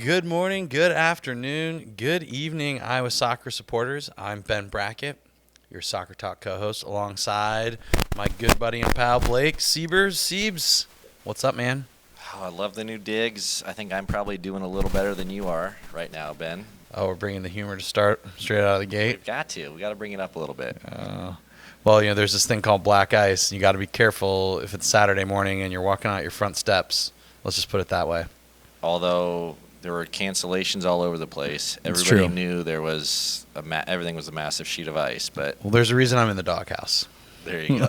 Good morning, good afternoon, good evening, Iowa soccer supporters. I'm Ben Brackett, your Soccer Talk co-host, alongside my good buddy and pal Blake Siebers. Siebes, what's up, man? Oh, I love the new digs. I think I'm probably doing a little better than you are right now, Ben. Oh, we're bringing the humor to start straight out of the gate. We've got to. We got to bring it up a little bit. Well, there's this thing called black ice. You got to be careful if it's Saturday morning and you're walking out your front steps. Let's just put it that way. Although there were cancellations all over the place. It's Everybody true. knew there was everything was a massive sheet of ice, but Well, there's a reason I'm in the doghouse. there you go.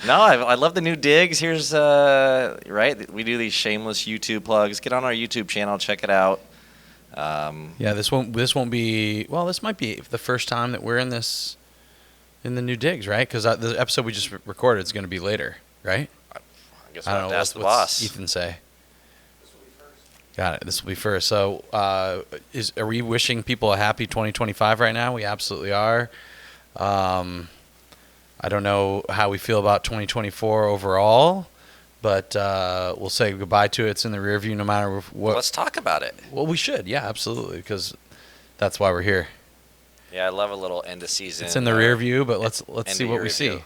No, I love the new digs. Here's right. We do these shameless YouTube plugs. Get on our YouTube channel, check it out. Yeah, this won't be. Well, this might be the first time that we're in the new digs, right? Because the episode we just recorded is going to be later, right? I guess I I'll don't have know. to ask the What's boss. Ethan say? Got it. This will be first. So, are we wishing people a happy 2025 right now? We absolutely are. I don't know how we feel about 2024 overall, but we'll say goodbye to it. It's in the rear view no matter what. Let's talk about it. Well, we should. Yeah, absolutely, because that's why we're here. Yeah, I love a little end of season. It's in the rear view, but let's end see of what year we see. review.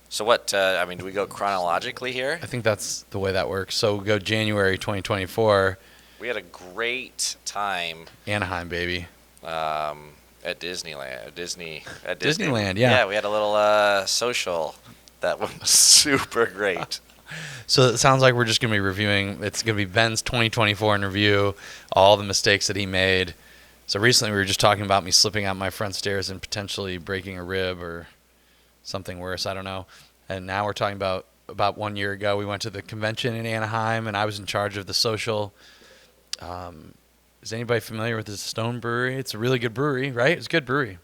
So what? Do we go chronologically here? I think that's the way that works. So we go January 2024, We had a great time Anaheim, baby. at Disneyland. Disneyland, yeah. Yeah, we had a little social that was super great. So it sounds like we're just going to be reviewing. It's going to be Ben's 2024 in review, all the mistakes that he made. So recently we were just talking about me slipping out my front stairs and potentially breaking a rib or something worse. I don't know. And now we're talking about 1 year ago, we went to the convention in Anaheim, and I was in charge of the social. Is anybody familiar with the Stone Brewery? It's a really good brewery, right? It's a good brewery.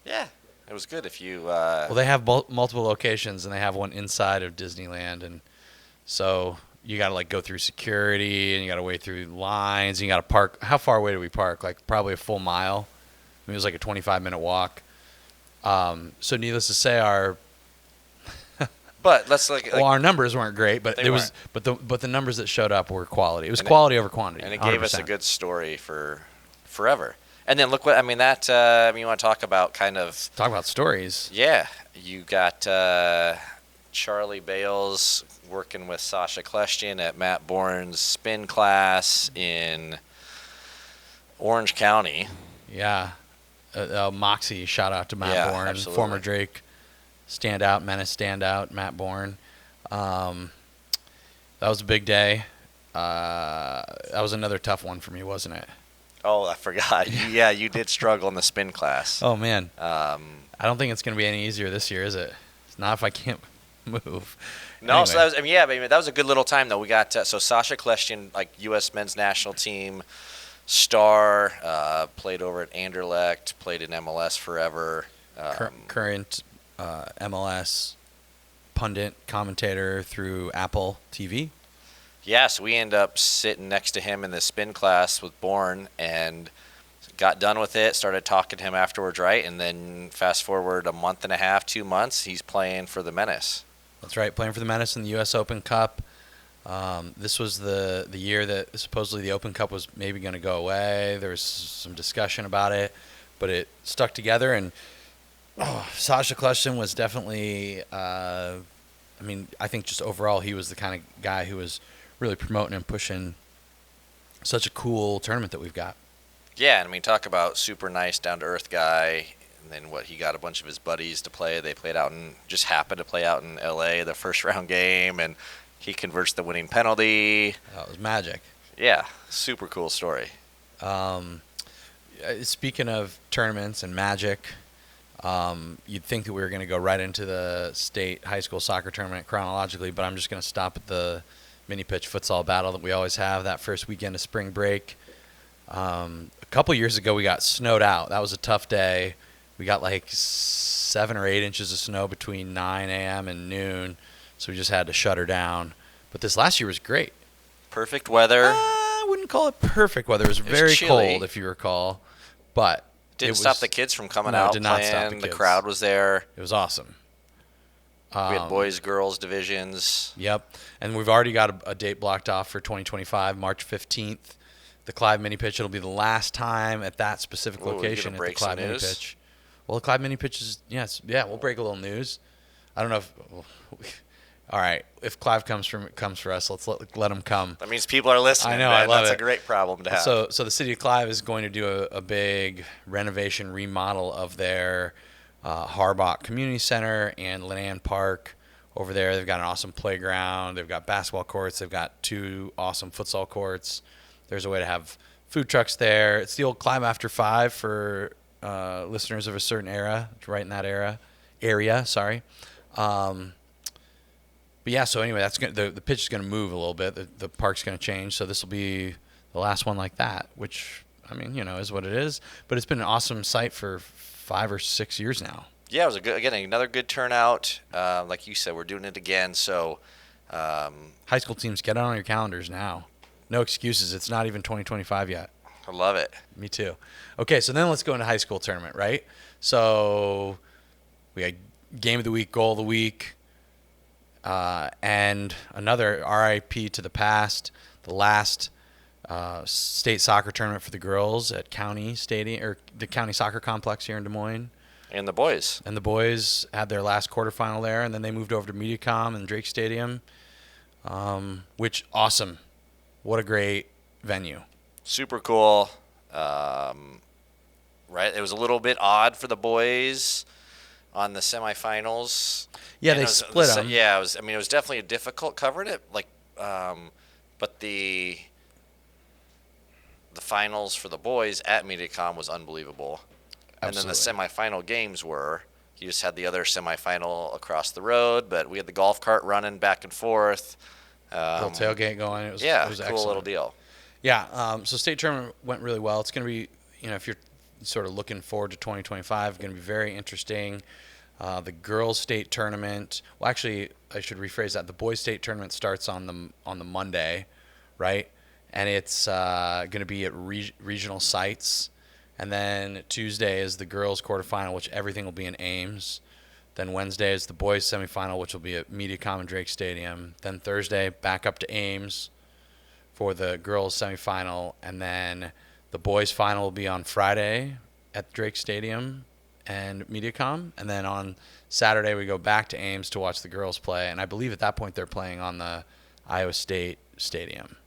Yeah, it was good. If you Well, they have multiple locations, and they have one inside of Disneyland, and so you got to go through security, and you got to wait through lines, and you got to park. How far away do we park? Probably a full mile. I mean, it was a 25-minute walk. So needless to say, but let's our numbers weren't great, but They weren't. but the numbers that showed up were quality. It was And quality over quantity, and it gave us a 100%. good story for forever. And then look what you want to talk about kind of. Talk about stories. Yeah, you got Charlie Bales working with Sasha Kleshtin at Matt Bourne's spin class in Orange County. Yeah. Moxie, shout out to Matt Yeah, Bourne, absolutely. former Drake menace standout, Matt Bourne. That was a big day. That was another tough one for me, wasn't it? Oh, I forgot. Yeah, you did struggle in the spin class. Oh, man. Um, I don't think it's going to be any easier this year, is it? It's not if I can't move. No, Anyway. so that was a good little time though. We got so Sasha Kleshtin, U.S. men's national team star, played over at Anderlecht, played in MLS forever. Current MLS pundit, commentator through Apple TV. Yeah, so we end up sitting next to him in the spin class with Bourne and got done with it, started talking to him afterwards, right? And then fast forward a month and a half, 2 months, he's playing for the Menace. That's right, playing for the Menace in the U.S. Open Cup. This was the year that supposedly the Open Cup was maybe going to go away. There was some discussion about it, but it stuck together. And Sasha Kleshtin was definitely, I think just overall he was the kind of guy who was really promoting and pushing such a cool tournament that we've got. Yeah, and talk about super nice, down-to-earth guy. And then he got a bunch of his buddies to play. They just happened to play out in L.A. the first round game, and he converts the winning penalty. It was magic. Yeah, super cool story. Speaking of tournaments and magic, you'd think that we were going to go right into the state high school soccer tournament chronologically, but I'm just going to stop at the mini pitch futsal battle that we always have that first weekend of spring break. A couple years ago, we got snowed out. That was a tough day. We got 7 or 8 inches of snow between 9 a.m. and noon, so we just had to shut her down. But this last year was great. Perfect weather. I wouldn't call it perfect weather. It was very chilly. cold, if you recall. But Didn't it stop was- the kids from coming No, it out did not playing. stop the The kids. crowd was there. It was awesome. We had boys, girls divisions. Yep. And we've already got a date blocked off for 2025, March 15th. the Clive mini pitch. It'll be the last time at that specific Ooh, you location gonna at the break some Clive mini news? pitch. Well, the Clive mini pitch is yes, yeah. We'll break a little news. I don't know if. All right, if Clive comes for us, let's let him come. That means people are listening. I know, man. I love That's it. a great problem to have. So the city of Clive is going to do a big renovation remodel of their Harbach Community Center and Linan Park over there. They've got an awesome playground. They've got basketball courts. They've got 2 awesome futsal courts. There's a way to have food trucks there. It's the old Clive After 5 for listeners of a certain era. It's right in that area. Sorry. But yeah, so anyway, the pitch is going to move a little bit. The park's going to change, so this will be the last one like that, which, I mean, is what it is. But it's been an awesome site for 5 or 6 years now. Yeah, it was another good turnout. Like you said, we're doing it again. So High school teams, get it on your calendars now. No excuses. It's not even 2025 yet. I love it. Me too. Okay, so then let's go into high school tournament, right? So we got game of the week, goal of the week. And another RIP to the past, the last state soccer tournament for the girls at County Stadium, or the County Soccer Complex here in Des Moines. And the boys. And the boys had their last quarterfinal there, and then they moved over to MediaCom and Drake Stadium, which, awesome. What a great venue. Super cool. Right? It was a little bit odd for the boys on the semifinals. Yeah, And they split them. Yeah, it was. I mean, it was definitely difficult covering it. But the finals for the boys at MediaCom was unbelievable. Absolutely. And then the semifinal games were. You just had the other semifinal across the road, but we had the golf cart running back and forth. Little tailgate going. It was cool excellent. little deal. Yeah, so state tournament went really well. It's going to be, if you're sort of looking forward to 2025, going to be very interesting. The girls' state tournament. Well, actually, I should rephrase that. The boys' state tournament starts on the Monday, right? And it's going to be at regional sites. And then Tuesday is the girls' quarterfinal, which everything will be in Ames. Then Wednesday is the boys' semifinal, which will be at MediaCom and Drake Stadium. Then Thursday, back up to Ames for the girls' semifinal. And then the boys' final will be on Friday at Drake Stadium and MediaCom. And then on Saturday, we go back to Ames to watch the girls play. And I believe at that point they're playing on the Iowa State Stadium.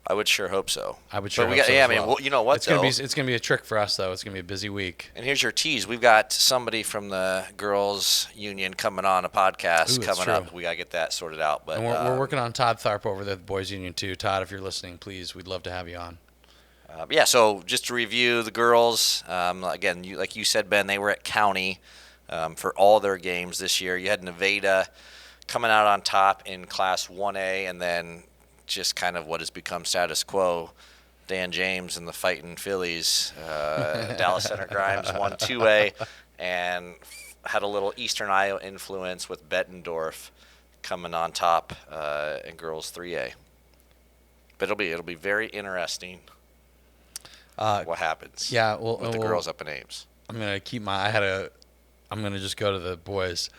I would sure hope so. I would sure hope so. Yeah, as I mean, well. you know what, it's gonna be a trick for us, though. It's gonna be a busy week. And here's your tease. We've got somebody from the girls' union coming on a podcast coming up. We got to get that sorted out. But and we're working on Todd Tharp over the boys' union, too. Todd, if you're listening, please, we'd love to have you on. So just to review the girls, again, like you said, Ben, they were at County for all their games this year. You had Nevada coming out on top in Class 1A, and then just kind of what has become status quo, Dan James and the Fighting Phillies. Dallas Center Grimes won 2A and had a little Eastern Iowa influence with Bettendorf coming on top in girls 3A. But it'll be very interesting what happens. Yeah, with the girls up in Ames. I'm gonna keep I'm gonna just go to the boys.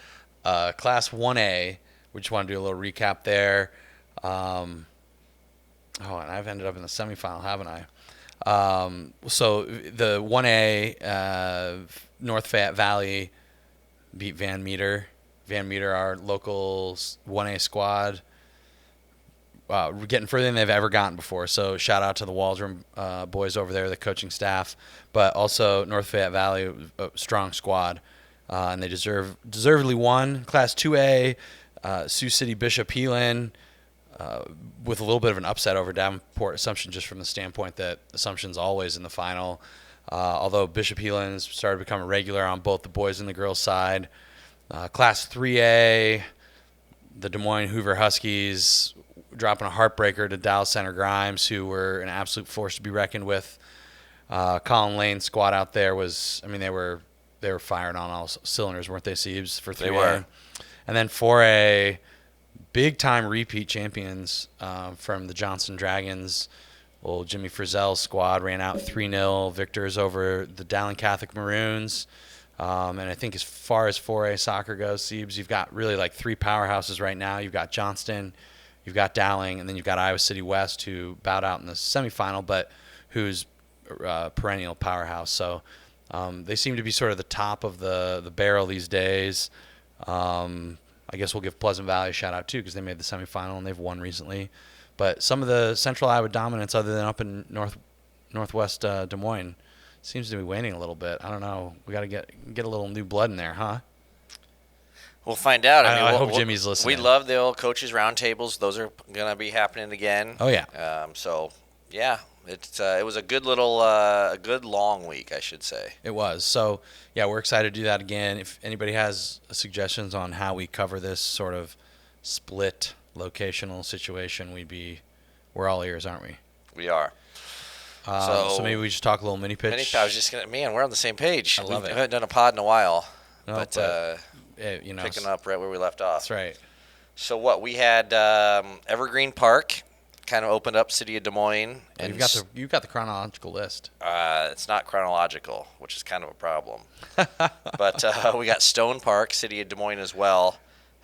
Class 1A. We just want to do a little recap there. And I've ended up in the semifinal, haven't I? So the 1A, North Fayette Valley beat Van Meter. Van Meter, our local 1A squad, we're getting further than they've ever gotten before. So shout out to the Waldron boys over there, the coaching staff, but also North Fayette Valley, a strong squad, and they deservedly won. Class 2A, Sioux City Bishop Heelan, with a little bit of an upset over Davenport Assumption, just from the standpoint that Assumption's always in the final. Although Bishop Heelan started to become a regular on both the boys and the girls' side. Class 3A, the Des Moines Hoover Huskies dropping a heartbreaker to Dallas Center Grimes, who were an absolute force to be reckoned with. Colin Lane's squad out there they were firing on all cylinders, weren't they, Siebes, for 3A? They were. And then 4A, big-time repeat champions from the Johnson Dragons. Old Jimmy Frizzell's squad ran out 3-0 victors over the Dowling Catholic Maroons. And I think as far as 4A soccer goes, Siebes, you've got really like 3 powerhouses right now. You've got Johnston, you've got Dowling, and then you've got Iowa City West, who bowed out in the semifinal. But who's perennial powerhouse. So they seem to be sort of the top of the barrel these days. I guess we'll give Pleasant Valley a shout out too because they made the semifinal and they've won recently. But some of the Central Iowa dominance, other than up in northwest Des Moines, seems to be waning a little bit. I don't know. We got to get a little new blood in there, huh? We'll find out. I hope Jimmy's listening. We love the old coaches roundtables. Those are going to be happening again. Oh yeah. So yeah, it was a good little a good long week, I should say. It was. So yeah, we're excited to do that again. If anybody has suggestions on how we cover this sort of split locational situation, we're all ears, aren't we? We are. So maybe we just talk a little mini pitch. I was just we're on the same page. I love it. We haven't done a pod in a while, but picking up right where we left off. That's right. So what we had Evergreen Park kind of opened up, City of Des Moines, and you've got the chronological list. It's not chronological, which is kind of a problem. But we got Stone Park, City of Des Moines as well,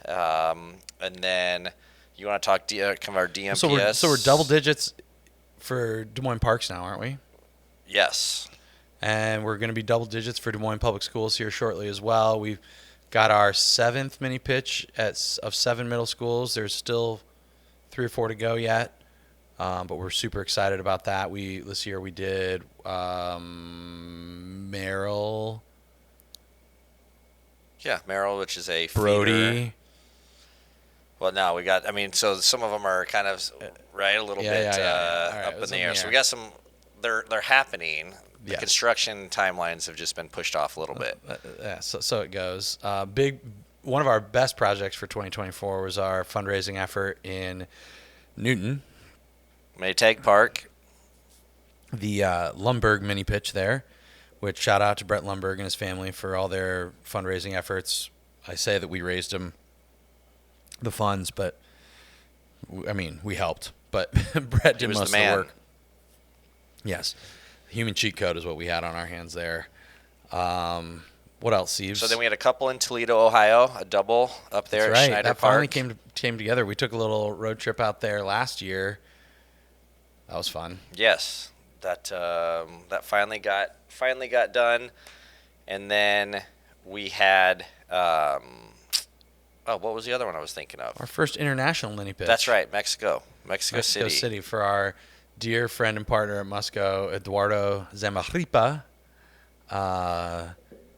and then you want to talk kind of our DMPS. So we're double digits for Des Moines Parks now, aren't we? Yes. And we're going to be double digits for Des Moines Public Schools here shortly as well. We've got our 7th mini pitch of 7 middle schools. There's still 3 or 4 to go yet, but we're super excited about that. This year we did Merrill. Yeah, Merrill, which is a Brody. feeder. Well, no, we got. So some of them are kind of a little bit Right, up in the air. So we got some. They're happening. The construction timelines have just been pushed off a little bit. So it goes. One of our best projects for 2024 was our fundraising effort in Newton. Maytag Park. The Lumberg mini pitch there, which shout out to Brett Lumberg and his family for all their fundraising efforts. I say that we raised them the funds, but we helped. But Brett did most of the work. Yes. Human cheat code is what we had on our hands there. What else, Steve? So then we had a couple in Toledo, Ohio, a double up there at Schneider That Park. finally came together. We took a little road trip out there last year. That was fun. Yes, that finally got done, and then we had what was the other one I was thinking of? Our first international mini pitch. That's right, Mexico City for our dear friend and partner at Musco, Eduardo Zamarripa.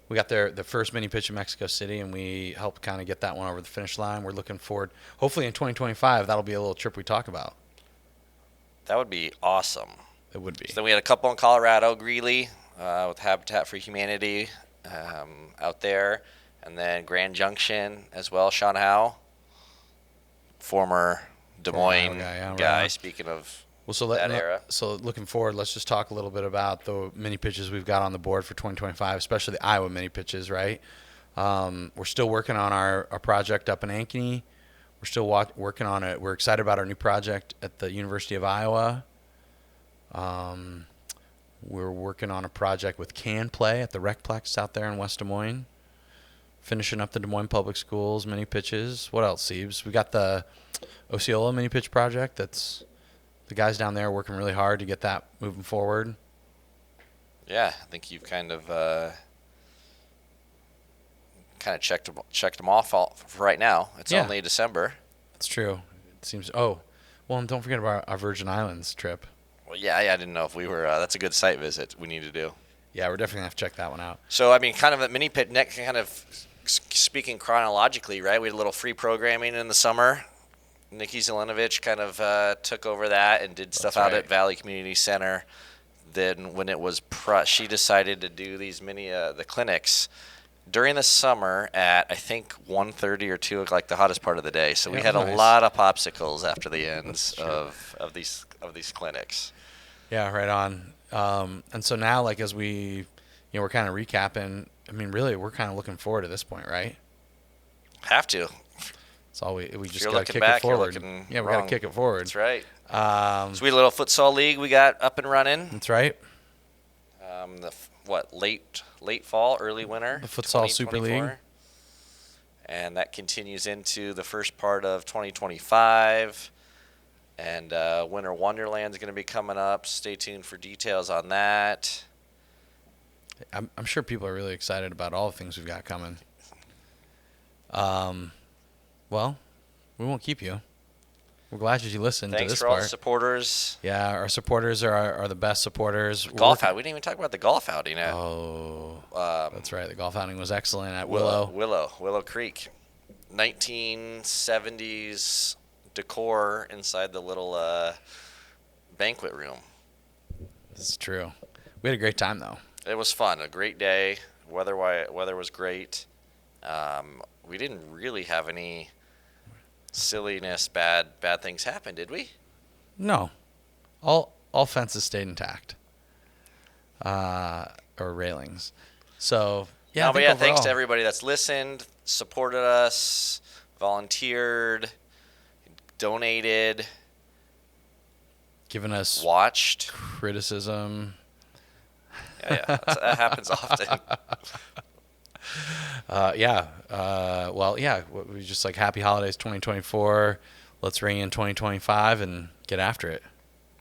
We got the first mini pitch in Mexico City, and we helped kind of get that one over the finish line. We're looking forward. Hopefully in 2025, that'll be a little trip we talk about. That would be awesome. It would be. So then we had a couple in Colorado, Greeley, with Habitat for Humanity out there. And then Grand Junction as well, Sean Howe, former Des Moines guy, speaking of that era. So looking forward, let's just talk a little bit about the mini pitches we've got on the board for 2025, especially the Iowa mini pitches, right? We're still working on our project up in Ankeny. We're still working on it. We're excited about our new project at the University of Iowa. We're working on a project with Can Play at the Recplex out there in West Des Moines. Finishing up the Des Moines Public Schools mini pitches. What else, Siebes? We got the Osceola mini pitch project. That's the guys down there working really hard to get that moving forward. Yeah, I think you've kind of checked them off for right now. It's only December. That's true. It seems. Oh, well, and don't forget about our Virgin Islands trip. Well, yeah, I didn't know if we were. That's a good site visit we need to do. Yeah, we're definitely gonna have to check that one out. So kind of a mini pit next kind of. Speaking chronologically, right? We had a little free programming in the summer. Nikki Zelenovich kind of took over that and did stuff out at Valley Community Center. Then when it was she decided to do these the clinics during the summer at I think 1:30 or 2 o'clock, the hottest part of the day. So we had a lot of popsicles after the ends of these clinics. Yeah, right on. And so now, like as we, we're kind of recapping. I mean, really, we're kind of looking forward to this point, right? Have to. It's all we just got to kick it forward. We got to kick it forward. That's right. So we had a little futsal league we got up and running. That's right. Late fall, early winter. The futsal super league. And that continues into the first part of 2025. And Winter Wonderland's going to be coming up. Stay tuned for details on that. I'm sure people are really excited about all the things we've got coming. Well, we won't keep you. We're glad that you listened to Thanks this for all part. the supporters. Yeah, our supporters are the best supporters. Golf outing. We didn't even talk about the golf outing at That's right. The golf outing was excellent at Willow Creek. 1970s decor inside the little banquet room. This is true. We had a great time though. It was fun. A great day. Weather was great. We didn't really have any silliness, bad things happen, did we? No, all fences stayed intact, or railings. So yeah. No, I but think yeah, overall, thanks to everybody that's listened, supported us, volunteered, donated, giving us watched. criticism. Yeah, that happens often. We just like happy holidays 2024. Let's ring in 2025 and get after it.